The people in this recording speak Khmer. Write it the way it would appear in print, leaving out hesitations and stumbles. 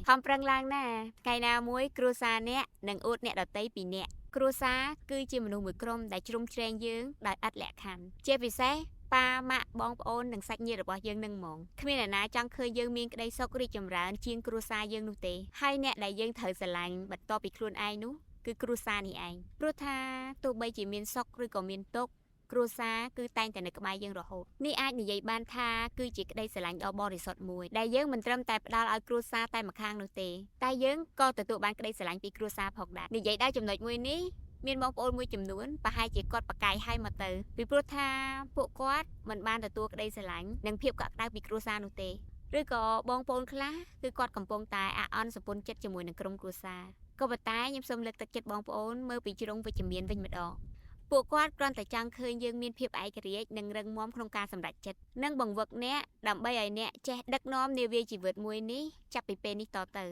ខំប្រឹងឡើងណាថ្ងៃណាមួយគ្រួសារអ្នកនឹងអួតអ្នកដទៃពីអ្នកគ្រួសារគឺជាមនុស្សមួយក្រុមដែលជ្រុំជ្រែងយើងដោយឥតលក្ខខណ្ឌជាពិសេសប៉ាម៉ាក់បងប្អូននិងសាច់ញាតិរបស់យើងនឹងហ្មងគ្មានអ្នកណាចង់ឃើញយើងមានក្តីសុខរីកចម្រើនជាងគ្រួសារយើងនោះទេហើយអ្នកដែលយើងត្រូវស្រឡាញ់បន្ទាប់ពីខ្លួនឯងនោះគឺគ្រួសារនេះឯងព្រោះថាទោះបីជាមានសុខឬក៏មានទុក្ខគ្រួសារគឺតែងតែនៅក្បែរយើងរហូតនេះអាចនិយាយបានថាគឺជាក្តីស្រឡាញ់ដ៏បរិសុទ្ធមួយដែលយើងមិនត្រឹមតែផ្ដល់ឲ្យគ្រួសារតែម្ខាងនោះទេតែយើងក៏ទទួលបានក្តីស្រឡាញ់ពីគ្រួសារផងដែរនិយាយដល់ចំណុចមួយនេះមានបងប្អូនមួយចំនួនប្រហែលជាគាត់ប្រកែកឲ្យមកទៅពីព្រោះថាពួកគាត់មិនបានទទួលក្តីស្រឡាញ់និងភាពកក់ក្ដៅពីគ្រួសារនោះទេឬក៏បងប្អូនខ្លះគឺគាត់កំពុងតែអាក់អន់សម្ពន្ធចិត្តជាមួយនឹងក្រុមគ្រួសារក៏ប៉ុន្តែខ្ញុំសូមលើកទឹកចិត្តបងប្អូនមើលពីជ្រុងវិជ្ជមានវិញម្ដងពួកគាត់គ្រាន់តែចង់ឃើញយើងមានភាពឯករាជ្យនិងរឹងមាំក្នុងការសម្រេចចិត្តនិងបង្វឹកអ្នកដើម្បីឲ្យអ្នកចេះដឹកនាំនាវាជីវិតមួយនេះចាប់ពីពេលនេះតទៅ